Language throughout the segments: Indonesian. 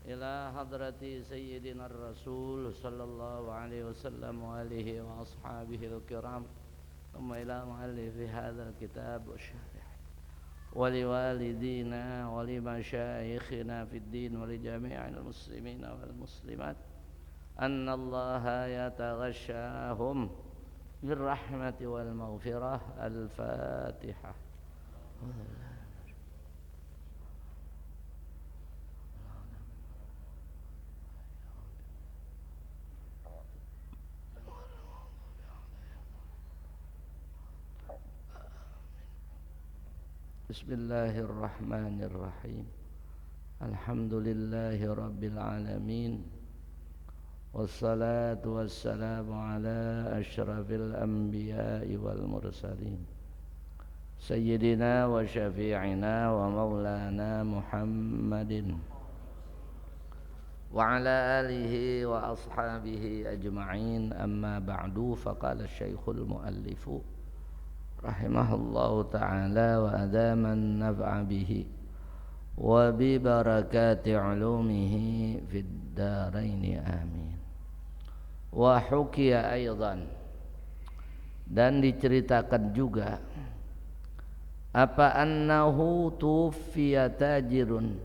إلى حضرة سيدنا الرسول صلى الله عليه وسلم وآله وأصحابه الكرام، ثم إلى مؤلف هذا الكتاب والشارح، ولوالدينا ولمشايخنا في الدين ولجميع المسلمين والمسلمات أن الله يتغشاهم بالرحمة والمغفرة. الفاتحة. بسم الله الرحمن الرحيم. الحمد لله رب العالمين، والصلاة والسلام على أشرف الأنبياء والمرسلين سيدنا وشفيعنا ومولانا محمد وعلى آله وأصحابه أجمعين. أما بعد، فقال الشيخ المؤلف رحمه الله تعالى وأدام النفع به وببركات علومه في الدارين آمين. Wa hukiya aidan, dan diceritakan juga apa annahu tufiya tajirun,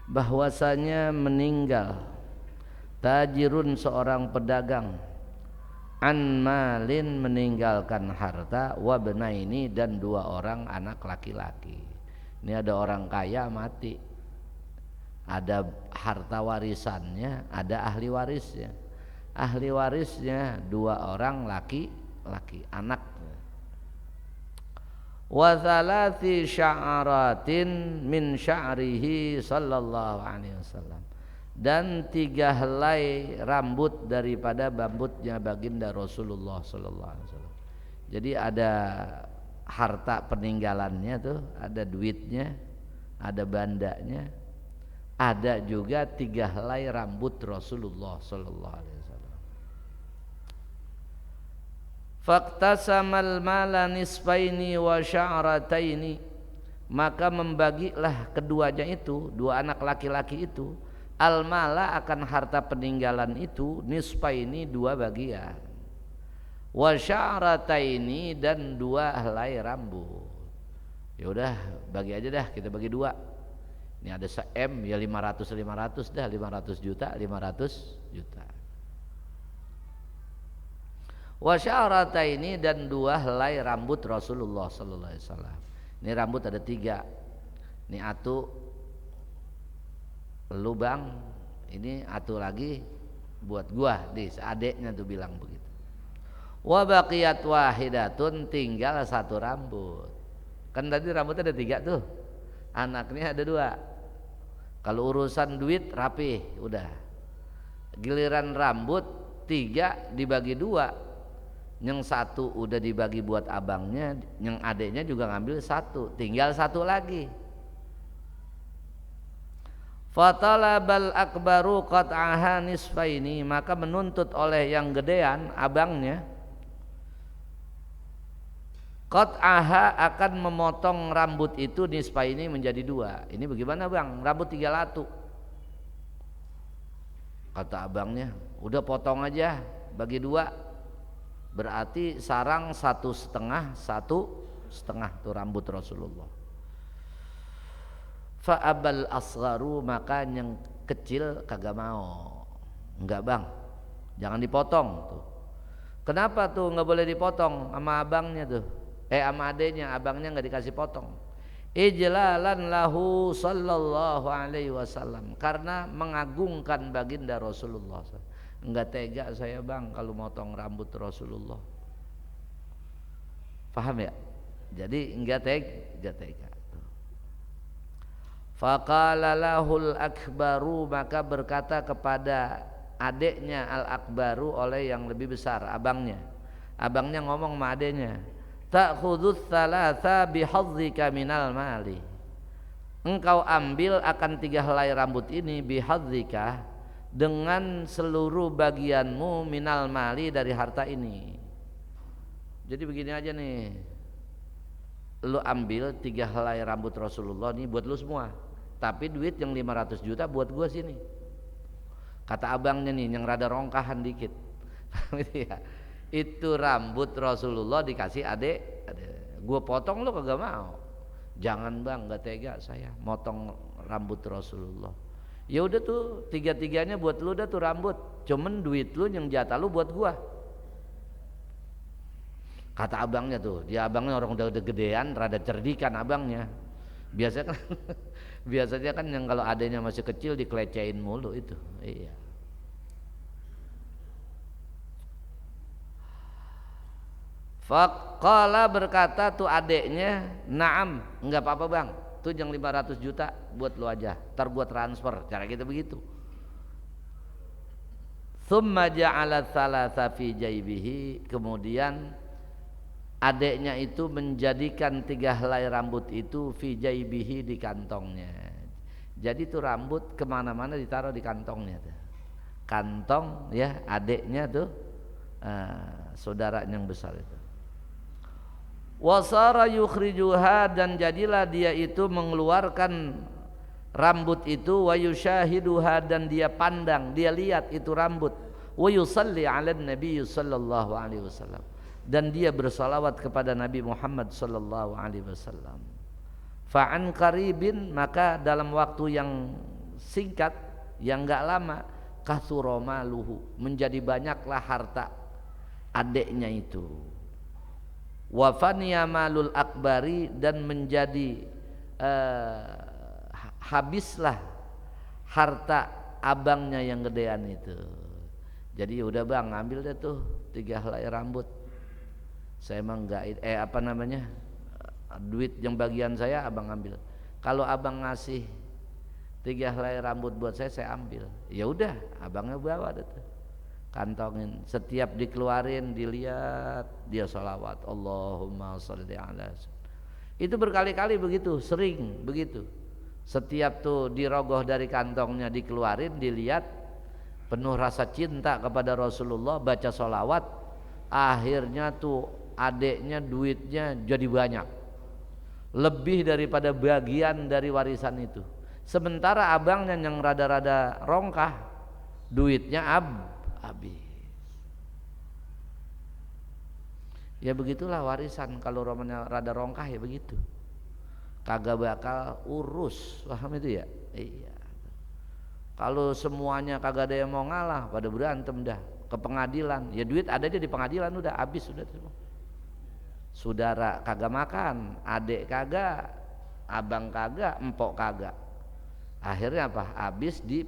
bahwasanya meninggal tajirun seorang pedagang, an malin meninggalkan harta, wabnaini dan dua orang anak laki-laki. Ini ada orang kaya mati, ada harta warisannya, ada ahli warisnya. Ahli warisnya dua orang laki-laki, anak. Wa thalathi sya'aratin min sya'rihi sallallahu alaihi wasallam, dan 3 helai rambut daripada rambutnya baginda Rasulullah sallallahu alaihi wasallam. Jadi ada harta peninggalannya tuh, ada duitnya, ada bandanya, ada juga 3 helai rambut Rasulullah sallallahu alaihi wasallam. Faqtasamal mala nisfaini wa sya'rataini, maka membagilah keduanya itu, dua anak laki-laki itu, al mala akan harta peninggalan itu, nisfaini 2 bagian, wa sya'rataini dan 2 helai rambut. Ya udah bagi aja dah, kita bagi 2. Ini ada se-M ya 500 dah, 500 juta. Wa sya'rataini dan 2 helai rambut Rasulullah sallallahu alaihi wasallam. Ini rambut ada 3. Ini atu lubang, ini atu lagi buat gua, adeknya tuh bilang begitu. Wa baqiyat wahidatun, tinggal 1 rambut. Kan tadi rambutnya ada 3 tuh, anaknya ada 2. Kalau urusan duit rapih udah. Giliran rambut 3 dibagi 2, yang 1 udah dibagi buat abangnya, yang adeknya juga ngambil 1, tinggal 1 lagi. Fatalabal akbaru qat'aha nisfaini, maka menuntut oleh yang gedean, abangnya, qat'aha akan memotong rambut itu nisfaini menjadi 2. Ini bagaimana bang? Rambut 3 latu. Kata abangnya, udah potong aja bagi 2. Berarti sarang 1,5 tuh rambut Rasulullah. Fa'abal asgharu, maka yang kecil kagak mau. Enggak bang, jangan dipotong tuh. Kenapa tuh nggak boleh dipotong sama abangnya tuh? Sama adenya, abangnya nggak dikasih potong. Ijlalan lahu sallallahu alaihi wasallam, karena mengagungkan baginda Rasulullah. Enggak tega saya bang kalau motong rambut Rasulullah. Paham ya? Jadi enggak tega. Faqala lahul akbaru, maka berkata kepada adeknya al akbaru, oleh yang lebih besar, abangnya. Abangnya ngomong sama adeknya, ta'khudhuts tsalatsa bihadzika minal mali. Engkau ambil akan 3 helai rambut ini, bihadzika, dengan seluruh bagianmu, minal mali, dari harta ini. Jadi begini aja nih, lu ambil 3 helai rambut Rasulullah nih buat lu semua. tapi duit yang 500 juta buat gua sini. Kata abangnya nih yang rada rongkahan dikit. Itu rambut Rasulullah dikasih adek. Gua potong lo kagak mau. Jangan bang, nggak tega saya motong rambut Rasulullah. Ya udah tuh tiga-tiganya buat lu dah tuh rambut. Cuman duit lu yang jatah lu buat gua. Kata abangnya tuh, dia abangnya orang udah gedean, rada cerdikan abangnya. Biasanya kan biasanya kan yang kalau adanya masih kecil dikelecehin mulu itu. Iya. Faqala berkata tuh adeknya, "Na'am, enggak apa-apa bang, tuh yang 500 juta buat lu aja, ntar gua transfer." Cara kita begitu. Tsumma ja'ala thalatha fi jaybihi, kemudian adeknya itu menjadikan 3 helai rambut itu fi jaybihi di kantongnya. Jadi tuh rambut kemana-mana ditaruh di kantongnya tuh. Kantong ya adeknya tuh saudara yang besar itu. Wasara yukhrijuha, dan jadilah dia itu mengeluarkan rambut itu, wa yushahiduha, dan dia pandang, dia lihat itu rambut, wa yusalli 'alan nabiy sallallahu alaihi wasallam, dan dia bersalawat kepada Nabi Muhammad sallallahu alaihi wasallam. Fa'an qaribin, maka dalam waktu yang singkat, yang enggak lama, kasuromaluhu, menjadi banyaklah harta adeknya itu. Wa faniya malul akbari, dan menjadi habislah harta abangnya yang gedean itu. Jadi udah bang, ambil deh tuh 3 helai rambut. Saya emang enggak duit yang bagian saya abang ambil. Kalau abang ngasih 3 helai rambut buat saya ambil. Ya udah, abangnya bawa deh tuh. Kantongin, setiap dikeluarin dilihat dia salawat, Allahumma sholli ala. Itu berkali-kali begitu, sering begitu. Setiap tuh dirogoh dari kantongnya dikeluarin, dilihat, penuh rasa cinta kepada Rasulullah, baca salawat. Akhirnya tuh adeknya duitnya jadi banyak, lebih daripada bagian dari warisan itu. Sementara abangnya yang rada-rada rongkah, duitnya habis. Ya begitulah warisan, kalau romannya rada rongkah ya begitu. Kagak bakal urus, paham itu ya? Iya. Kalau semuanya kagak ada yang mau ngalah, pada berantem dah ke pengadilan. Ya duit ada aja di pengadilan, udah habis sudah semua. Saudara kagak makan, adek kagak, abang kagak, empok kagak. Akhirnya apa? Habis di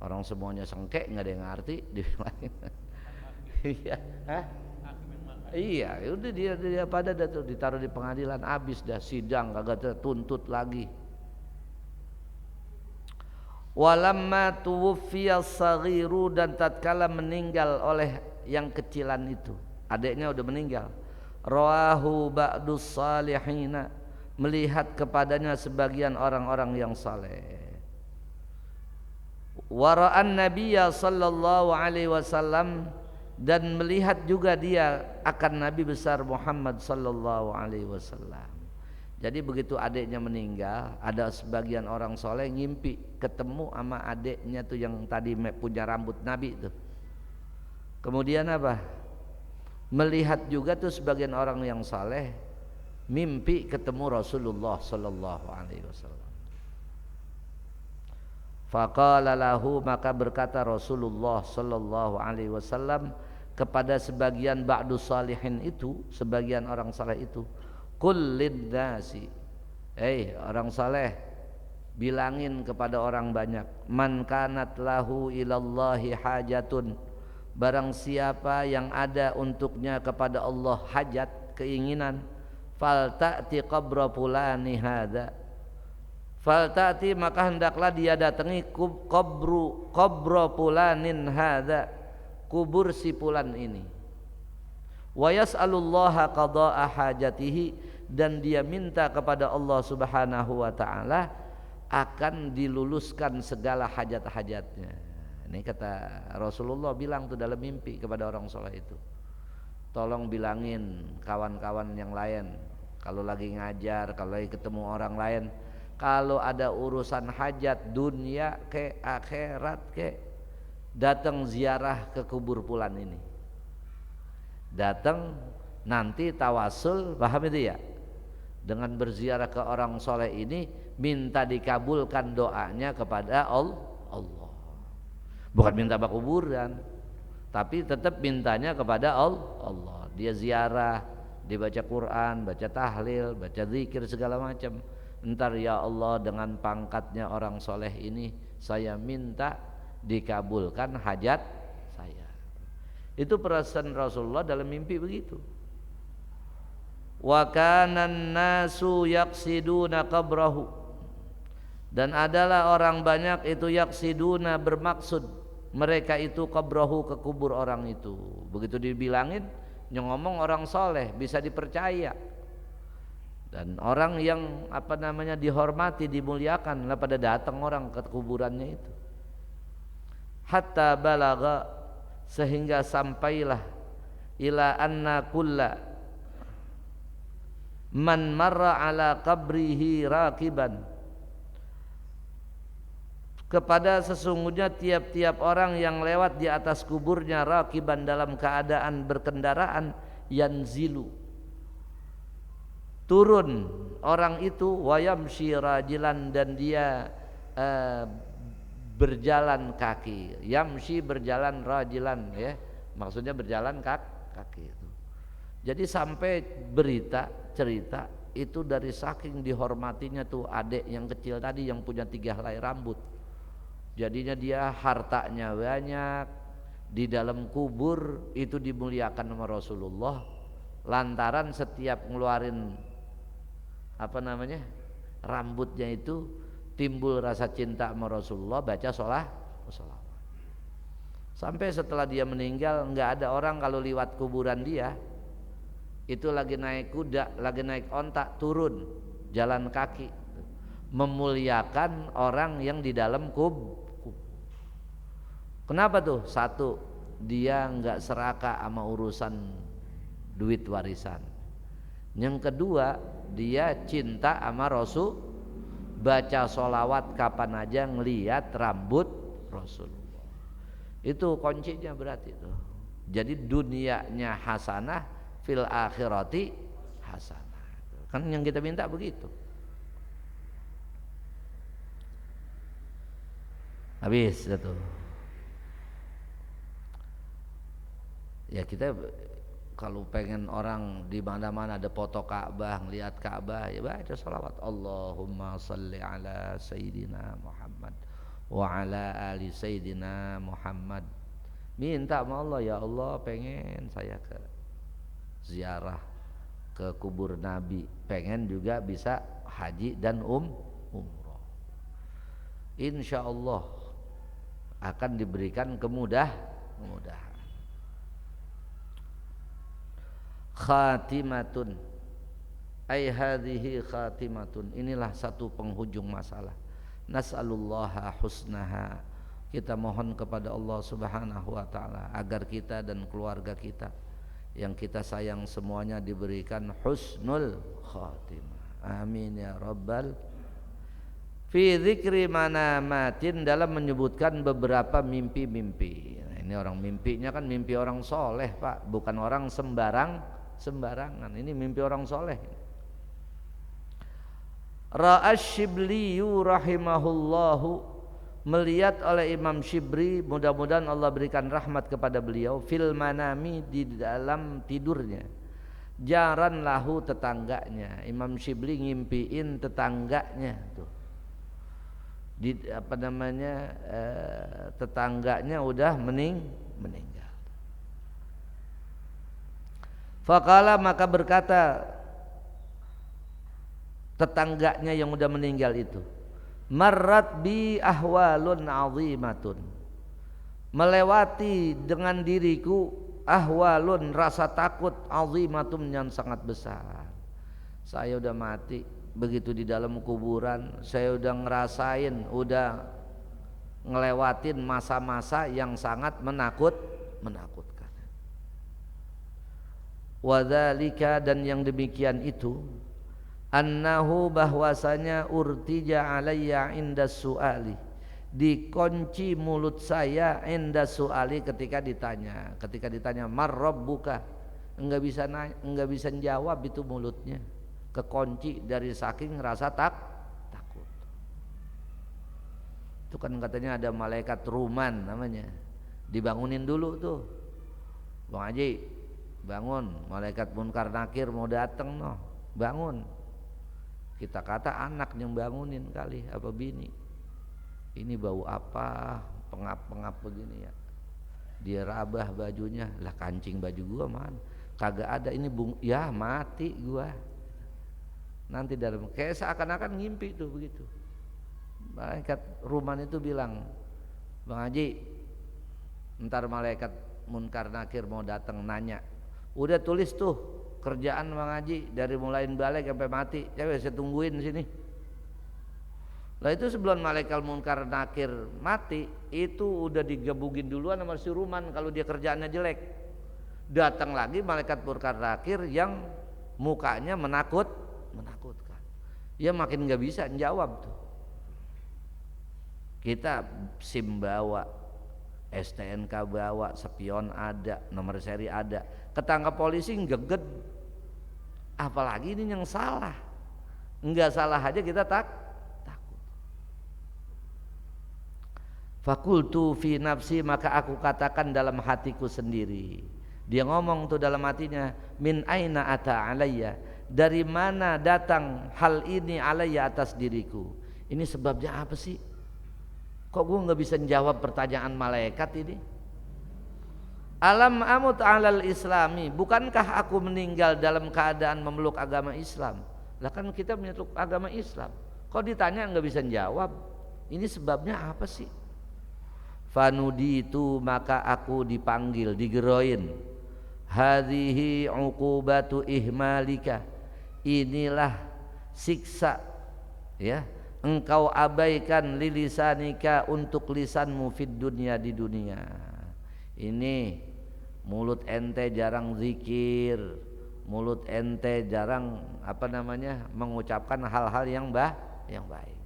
orang semuanya sengkek, nggak ada yang ngerti. Iya, iya, udah dia pada ditaruh di pengadilan, habis dah sidang, kagak tuntut lagi. Walamma tuwfiya saghiru, dan tatkala meninggal oleh yang kecilan itu, adiknya udah meninggal. Rawahu ba'dus salihina, melihat kepadanya sebagian orang-orang yang saleh. Wara'an Nabiyya sallallahu alaihi wasallam, dan melihat juga dia akan Nabi besar Muhammad sallallahu alaihi wasallam. Jadi begitu adiknya meninggal, ada sebagian orang soleh ngimpi ketemu sama adiknya tuh yang tadi punya rambut Nabi itu. Kemudian apa? Melihat juga tuh sebagian orang yang soleh mimpi ketemu Rasulullah sallallahu alaihi wasallam. Faqala lahu, maka berkata Rasulullah sallallahu alaihi wasallam kepada sebagian ba'dus salihin itu, sebagian orang saleh itu, qul lin-nasi, orang saleh, bilangin kepada orang banyak, man kanat lahu ilallahi hajatun, barang siapa yang ada untuknya kepada Allah hajat, keinginan, fal ta'ti qabra fulani hadza, faltati, maka hendaklah dia datangi qabru fulanin hadza, kubur si fulan ini. Wa yas'alullaha qada'a hajatihi, dan dia minta kepada Allah Subhanahu wa taala akan diluluskan segala hajat-hajatnya. Ini kata Rasulullah bilang tuh dalam mimpi kepada orang soleh itu. Tolong bilangin kawan-kawan yang lain, kalau lagi ngajar, kalau lagi ketemu orang lain, kalau ada urusan hajat dunia ke akhirat ke, datang ziarah ke kubur fulan ini, datang nanti tawasul, paham itu ya, dengan berziarah ke orang soleh ini minta dikabulkan doanya kepada Allah, bukan minta ke kuburan, tapi tetap mintanya kepada Allah. Dia ziarah, dibaca Quran, baca tahlil, baca zikir segala macam. Entar ya Allah dengan pangkatnya orang soleh ini saya minta dikabulkan hajat saya. Itu perasaan Rasulullah dalam mimpi begitu. Wa kanan nasu yaqsiduna qabrahu, dan adalah orang banyak itu yaqsiduna bermaksud mereka itu qabrahu ke kubur orang itu. Begitu dibilangin yang ngomong orang soleh bisa dipercaya, dan orang yang dihormati dimuliakan lah pada datang orang ke kuburannya itu. Hatta balaga, sehingga sampailah ila anna kulla man marra ala qabrihi rakiban, kepada sesungguhnya tiap-tiap orang yang lewat di atas kuburnya rakiban dalam keadaan berkendaraan, yanzilu turun orang itu, wayamshi rajilan, dan dia berjalan kaki, yamshi berjalan, rajilan ya, maksudnya berjalan kaki itu. Jadi sampai cerita itu dari saking dihormatinya tuh adik yang kecil tadi yang punya 3 helai rambut, jadinya dia hartanya banyak, di dalam kubur itu dimuliakan sama Rasulullah lantaran setiap ngeluarin rambutnya itu timbul rasa cinta sama Rasulullah, baca sholawat. Sampai setelah dia meninggal nggak ada orang kalau liwat kuburan dia itu lagi naik kuda, lagi naik ontak, turun jalan kaki memuliakan orang yang di dalam kubur. Kenapa tuh? Satu, dia nggak serakah sama urusan duit warisan. Yang kedua, dia cinta sama Rasul, baca sholawat kapan aja ngelihat rambut Rasulullah. Itu kuncinya berarti itu. Jadi dunianya hasanah, fil akhirati hasanah. Kan yang kita minta begitu. Habis itu. Ya kita kalau pengen orang di mana-mana ada foto Ka'bah, ngelihat Ka'bah, ya baca sholawat Allahumma salli ala Sayyidina Muhammad wa ala ali Sayyidina Muhammad. Minta sama Allah, ya Allah pengen saya ke ziarah ke kubur Nabi, pengen juga bisa haji dan umroh. Insya Allah akan diberikan kemudahan. Khatimatun, ay hadhihi khatimatun, inilah satu penghujung masalah. Nas'alullaha husnaha, kita mohon kepada Allah Subhanahu wa taala agar kita dan keluarga kita yang kita sayang semuanya diberikan husnul khatimah. Amin ya rabbal. Fi dzikri manamatin, dalam menyebutkan beberapa mimpi-mimpi. Nah, ini orang mimpinya kan mimpi orang soleh Pak, bukan orang sembarangan. Ini mimpi orang soleh. Ra'asyibli rahimahullahu, melihat oleh Imam Syibri, mudah-mudahan Allah berikan rahmat kepada beliau, fil manami, di dalam tidurnya, jaran lahu, tetangganya. Imam Syibli ngimpiin tetangganya tuh, tetangganya udah meninggal. Faqala, maka berkata tetangganya yang udah meninggal itu, marrat bi ahwalun azimatun, melewati dengan diriku ahwalun, rasa takut, azimatun, yang sangat besar. Saya udah mati, begitu di dalam kuburan saya udah ngerasain, udah ngelewatin masa-masa yang sangat menakutkan. Wadzalika, dan yang demikian itu, annahu bahwasanya urtija alayya inda su'ali, dikunci mulut saya inda su'ali ketika ditanya mar rabbuka, enggak bisa jawab itu mulutnya, kekunci dari saking rasa takut. Itu kan katanya ada malaikat ruman namanya, dibangunin dulu tuh, Bang Haji bangun, malaikat munkar nakir mau datang noh, bangun. Kita kata anak yang bangunin kali apa bini, ini bau apa, pengap begini ya, dia rabah bajunya, lah kancing baju gua mana, kagak ada, ini ya mati gua. Nanti dalam kayak seakan-akan ngimpi tuh begitu. Malaikat ruman itu bilang, Bang Haji, ntar malaikat munkar nakir mau datang nanya, udah tulis tuh kerjaan Bang Haji dari mulai balik sampai mati, coba saya tungguin sini. Lah itu sebelum malaikat munkar nakir mati itu udah digebugin duluan sama si ruman kalau dia kerjaannya jelek. Datang lagi malaikat munkar nakir yang mukanya menakutkan. Ya makin nggak bisa jawab tuh. Kita SIM bawa, STNK bawa, spion ada, nomor seri ada, ketangkap polisi geget. Apalagi ini yang salah, nggak salah aja kita takut. Fakultu fi nafsi, maka aku katakan dalam hatiku sendiri. Dia ngomong tuh dalam hatinya, min aina ata alayya, dari mana datang hal ini alayya atas diriku. Ini sebabnya apa sih? Kok gue nggak bisa jawab pertanyaan malaikat ini? Alam amut alal islami, bukankah aku meninggal dalam keadaan memeluk agama Islam? Lah kan kita memeluk agama Islam. Kok ditanya nggak bisa jawab? Ini sebabnya apa sih? Fanuditu, maka aku dipanggil, digeroin. Hadhihi uqubatu ihmalika, inilah siksa ya engkau abaikan lilisanika untuk lisanmu fid dunya, di dunia. Ini mulut ente jarang zikir, mulut ente jarang mengucapkan hal-hal yang baik.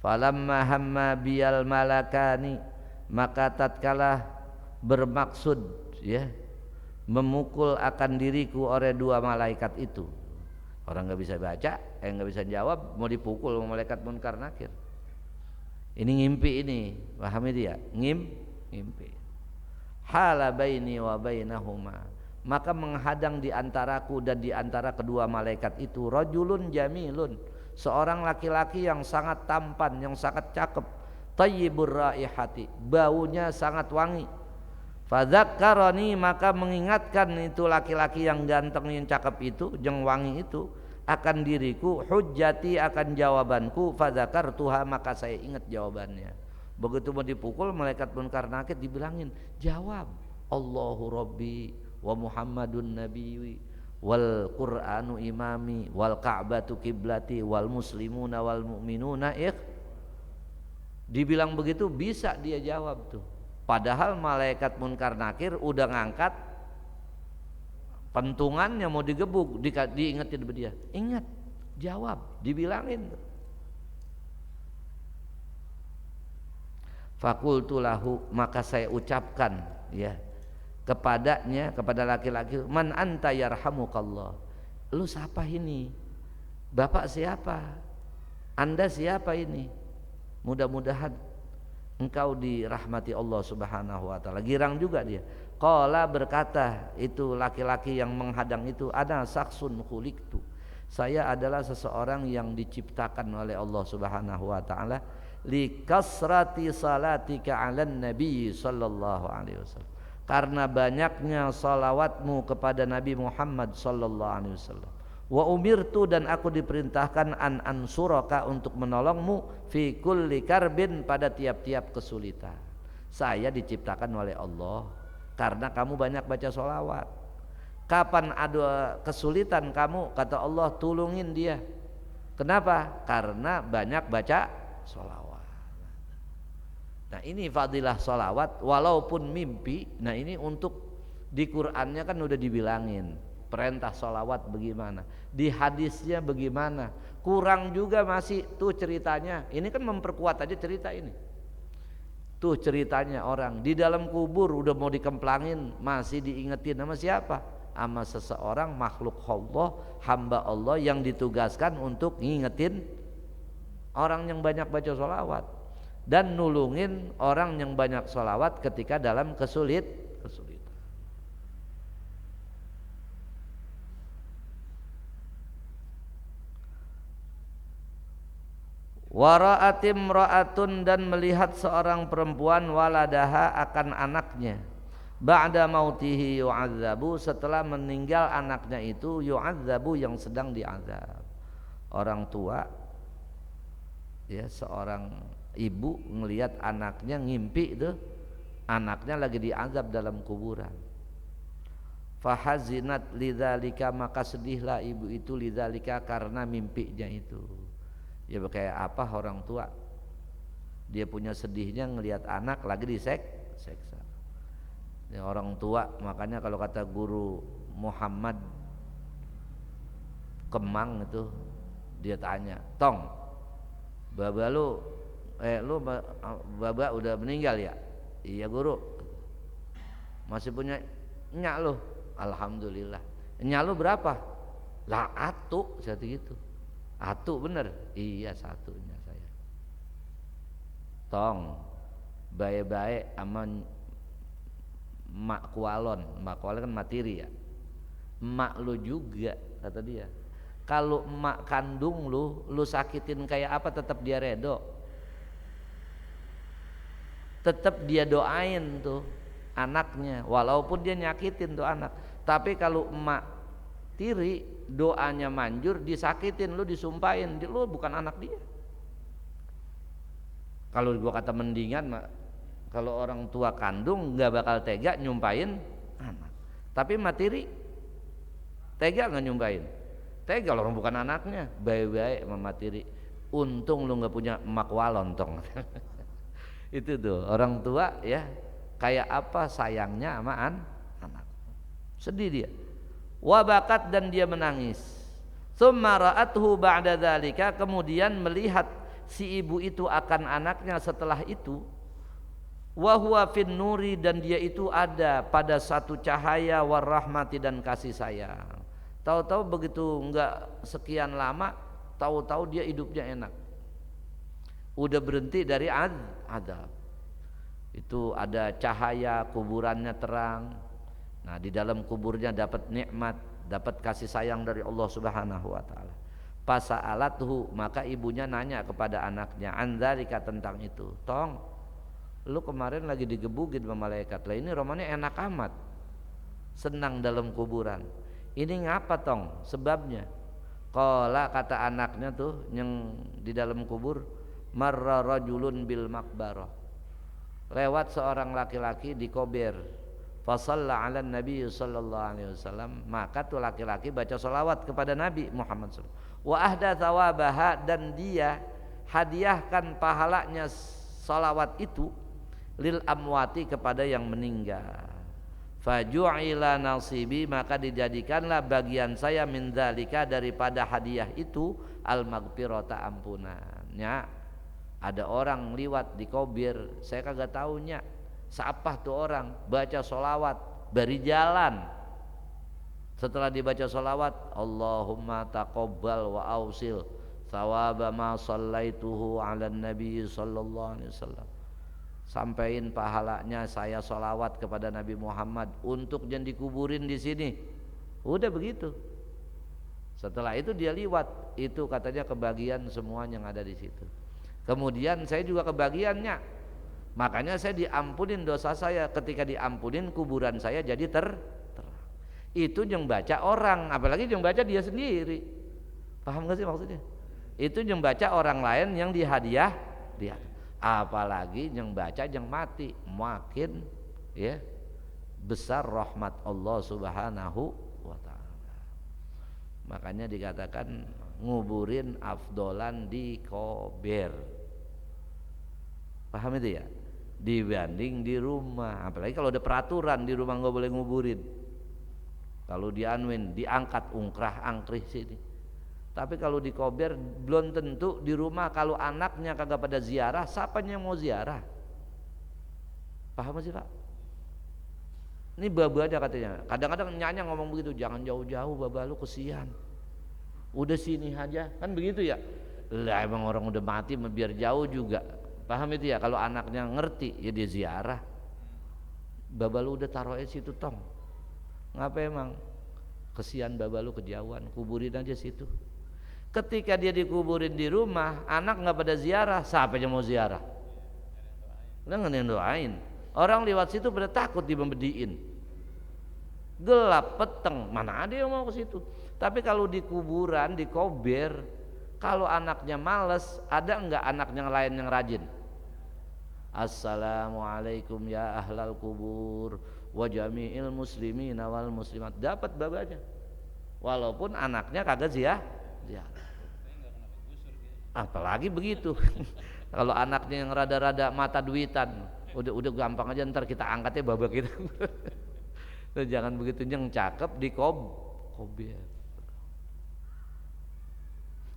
Falamma hamma biyal malakani, maka tatkala bermaksud ya memukul akan diriku oleh dua malaikat itu. Orang nggak bisa baca, nggak bisa jawab, mau dipukul sama malaikat munkar nakir. Ini ngimpi ini, pahami dia? Ngimpi. Hala baini wa bainahuma, maka menghadang di antaraku dan di antara kedua malaikat itu rajulun jamilun, seorang laki-laki yang sangat tampan, yang sangat cakep, thayyibur raihati, baunya sangat wangi. Fadzakkarani, maka mengingatkan itu laki-laki yang ganteng yang cakep itu, yang wangi itu, akan diriku, hujjati, akan jawabanku, fadzakartuha, maka saya ingat jawabannya. Begitu mau dipukul malaikat munkar nakir dibilangin, jawab, Allahu Rabbi wa Muhammadun Nabiyyi wal Qur'anu imami wal Ka'batu kiblati wal muslimuna wal mu'minuna dibilang begitu bisa dia jawab tuh. Padahal malaikat munkar nakir udah ngangkat pentungannya mau digebuk, diingetin sama dia, ingat, jawab, dibilangin. Fakultu lahu, maka saya ucapkan ya kepadanya, kepada laki-laki, man anta yarhamukallah, lu siapa ini? Bapak siapa? Anda siapa ini? Mudah-mudahan engkau dirahmati Allah Subhanahu wa taala. Girang juga dia. Qala, berkata itu laki-laki yang menghadang itu, ana saksun khuliqtu, saya adalah seseorang yang diciptakan oleh Allah Subhanahu wa taala li kasrati salatika 'alan nabi sallallahu alaihi wasallam, karena banyaknya salawatmu kepada Nabi Muhammad sallallahu alaihi wasallam. Wa umirtu, dan aku diperintahkan an ansuraka, untuk menolongmu fi kulli karbin, pada tiap-tiap kesulitan. Saya diciptakan oleh Allah karena kamu banyak baca sholawat. Kapan ada kesulitan kamu, kata Allah, tulungin dia. Kenapa? Karena banyak baca sholawat. Nah ini fadilah sholawat walaupun mimpi. Nah ini untuk di Qur'annya kan udah dibilangin, perintah sholawat bagaimana, di hadisnya bagaimana, kurang juga masih tuh ceritanya. Ini kan memperkuat aja cerita ini. Tuh ceritanya orang di dalam kubur udah mau dikemplangin masih diingetin sama siapa? Sama seseorang makhluk Allah, hamba Allah yang ditugaskan untuk ngingetin orang yang banyak baca sholawat dan nulungin orang yang banyak sholawat ketika dalam kesulitan. Wara'atim ra'atun, dan melihat seorang perempuan waladaha akan anaknya, ba'da mautihi yu'adzabu, setelah meninggal anaknya itu yu'adzabu, yang sedang diazab. Orang tua ya, seorang ibu ngelihat anaknya, ngimpi itu anaknya lagi diazab dalam kuburan. Fahazinat lidzalika, maka sedihlah ibu itu lidzalika, karena mimpinya itu. Ya kayak apa orang tua, dia punya sedihnya ngelihat anak lagi diseksa. Ya, orang tua, makanya kalau kata guru Muhammad Kemang itu, dia tanya, "Tong, baba lu baba udah meninggal ya?" "Iya guru." "Masih punya nyak lu?" "Alhamdulillah." "Nyak lu berapa?" "Lah atu," satu gitu. "Atu bener?" "Iya satunya saya." "Tong, baik-baik aman mak kualon." Mak kualon kan materi ya. "Mak lu juga," kata dia. "Kalau emak kandung lu sakitin kayak apa tetap dia redo. Tetap dia doain tuh anaknya, walaupun dia nyakitin tuh anak. Tapi kalau emak tiri, doanya manjur, disakitin lu, disumpahin, lu bukan anak dia." Kalau gua kata mendingan, kalau orang tua kandung nggak bakal tega nyumpahin anak. Tapi materi tega nggak nyumpahin? Tega, orang bukan anaknya. Baik-baik sama materi. "Untung lu nggak punya emak walontong." Itu tuh orang tua ya, kayak apa sayangnya sama anak. Sedih dia. Wabakat, dan dia menangis. Tsumma ra'athu ba'da dzalika, kemudian melihat si ibu itu akan anaknya setelah itu. Wa huwa fin nuri, dan dia itu ada pada satu cahaya, warahmati, dan kasih sayang. Tahu-tahu begitu enggak sekian lama, tahu-tahu dia hidupnya enak. Udah berhenti dari azab. Itu ada cahaya, kuburannya terang. Nah, di dalam kuburnya dapat nikmat, dapat kasih sayang dari Allah Subhanahu wa taala. Fasa'alathu, maka ibunya nanya kepada anaknya, andzalika, tentang itu. "Tong, lu kemarin lagi digebugin sama malaikat. Lah ini romannya enak amat. Senang dalam kuburan. Ini ngapa, Tong? Sebabnya?" Qala, kata anaknya tuh yang di dalam kubur, "Marra rajulun bil maqbarah." Lewat seorang laki-laki di kober. Fasalla ala Nabi sallallahu alaihi wasallam, maka tuh laki-laki baca salawat kepada Nabi Muhammad sallallahu alaihi wasallam. Wa ahda thawabaha, dan dia hadiahkan pahalanya salawat itu lil amwati, kepada yang meninggal. Faju'ila nasibi, maka dijadikanlah bagian saya min dzalika, daripada hadiah itu, al maghfirata, ampunannya. Ada orang liwat di kober, saya kagak taunya siapa tuh orang, baca sholawat bari jalan. Setelah dibaca sholawat, Allahumma taqabbal wa ausil thawaba ma sallaituhu ala nabi sallallahu alaihi wasallam. Sampaiin pahalanya saya sholawat kepada Nabi Muhammad untuk jangan dikuburin di sini. Udah begitu. Setelah itu dia liwat, itu katanya kebagian semua yang ada di situ. Kemudian saya juga kebagiannya. Makanya saya diampunin dosa saya. Ketika diampunin, kuburan saya jadi terang. Itu yang baca orang, apalagi yang baca dia sendiri. Paham gak sih maksudnya? Itu yang baca orang lain yang dihadiah dia. Apalagi yang baca yang mati, makin ya besar rahmat Allah Subhanahu wa taala. Makanya dikatakan nguburin afdolan di kober. Paham itu ya? Dibanding di rumah. Apalagi kalau ada peraturan di rumah nggak boleh nguburin. Kalau dianuin, diangkat ungkrah angkrih sini. Tapi kalau di kober belum tentu di rumah kalau anaknya kagak pada ziarah, siapanya yang mau ziarah? Paham sih Pak? Ini baba aja katanya. Kadang-kadang nyanya ngomong begitu, jangan jauh-jauh baba lu kesian. Udah sini aja, kan begitu ya. Lah emang orang udah mati biar jauh juga. Paham itu ya? Kalau anaknya ngerti ya dia ziarah. Baba lu udah taruhnya situ tong. Ngapa emang? Kesian baba lu kejauhan, kuburin aja situ. Ketika dia dikuburin di rumah, anak nggak pada ziarah, siapa yang mau ziarah? Nggak yang doain. Orang lewat situ pada takut dibediin. Gelap peteng, mana ada yang mau ke situ? Tapi kalau di kuburan, di kober, kalau anaknya males, ada enggak anak yang lain yang rajin? Assalamualaikum ya ahlal kubur wa jami'il muslimin wal muslimat. Dapat babanya. Walaupun anaknya kagak ziarah. Apalagi begitu. Kalau anaknya yang rada-rada mata duitan, udah gampang aja, ntar kita angkatnya babak kita. Jangan begitu yang cakep di kober.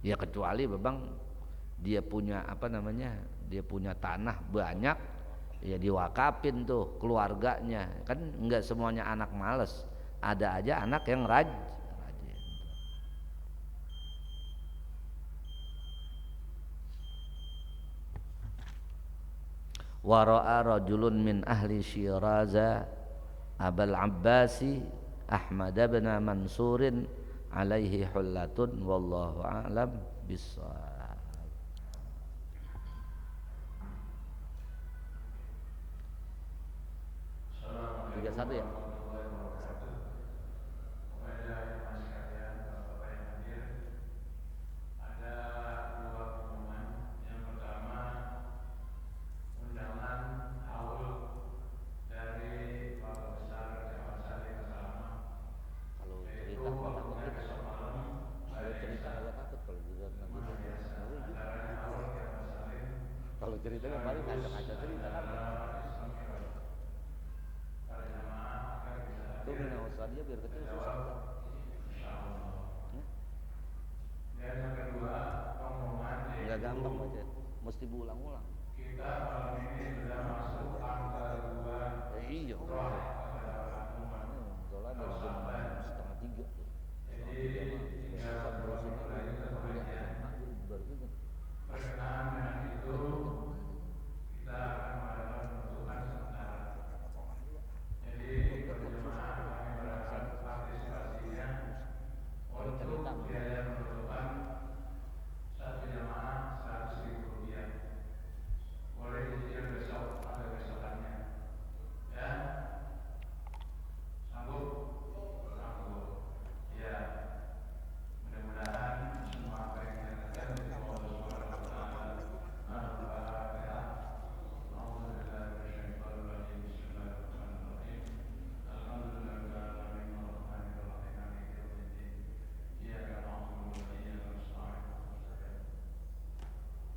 Ya kecuali memang dia punya apa namanya, dia punya tanah banyak, ya diwakapin tuh keluarganya. Kan enggak semuanya anak males, ada aja anak yang rajin. Wa ra'a rajulun min ahli Syiraza Abul Abbasi Ahmad bin Mansurin alaihi hullatun wallahu a'lam bissawab. 31 ya. Kalau cerita kemarin ngajak-ngajak cerita kan. Itu Mina Australia biar kecil susah. Enggak gampang baca, mesti berulang-ulang. Kita malam ini sudah masuk tanggal 2. Iya. Soalnya dari jam 2:30 tuh. Jadi tinggal berusin lagi kemudian berkenaan dengan itu kita akan melakukan penutupan sementara. Jadi berjemaah kami berharap partisipasinya untuk biaya penutupan satu jemaah Rp100.000. Boleh dicicil besok atau besokannya. Ya, sanggup? Sanggup. Ya, mudah-mudahan semua apa yang kita katakan dari Allah Subhanahu wa taala Al-Fatihah. Bismillahirrahmanirrahim. Alhamdulillahirabbil alamin. Iyyaka na'budu wa iyyaka nasta'in.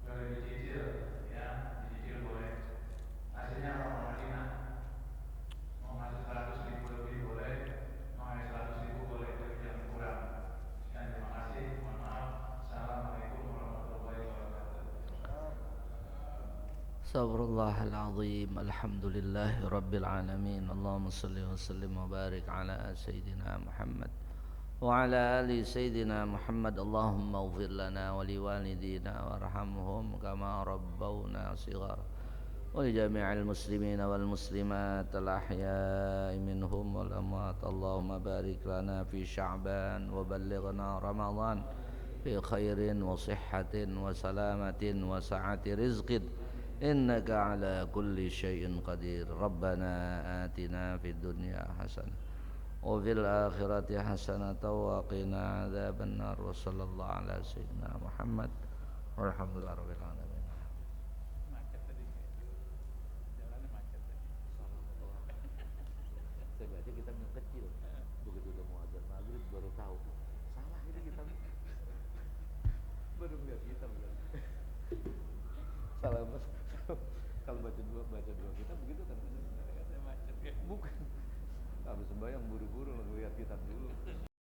Boleh dicicil, ya, dicicil boleh. Hasilnya apa Madinah? Mau ngasih 100.000 lebih boleh, mau ngasih 100.000 boleh, tapi jangan kurang. Dan terima kasih, mohon maaf. Assalamualaikum warahmatullahi wabarakatuh. Astagfirullahaladzim. Alhamdulillahi rabbil alamin. Allahumma salli wa sallim wa barik ala Sayyidina Muhammad wa ala ali Sayyidina Muhammad. Allahumma ighfir lana wa liwalidina warhamhum kama rabbawna shighara wa li jami'il muslimina wal muslimat al ahya'i minhum wal amwat. Allahumma barik lana fi Sya'ban wa ballighna Ramadan fi khairin wa sihhatin wa salamatin wa sa'ati rizqin innaka ala kulli syai'in qadir. Rabbana atina fid dunya hasanah wa fil akhirati hasanah wa qina adzabannar. Wa sallallahu ala sayyidina Muhammad walhamdulillahi rabbil alamin. Macet tadi. Jalannya macet tadi. Saya baca kitab yang kecil. Begitu udah mau azan maghrib baru tahu. Salah ini kitab. Baru lihat kitab. Salah Mas. Kalau baca dua kitab begitu kan. Bukan. Habis sembahyang buru-buru lihat kitab dulu.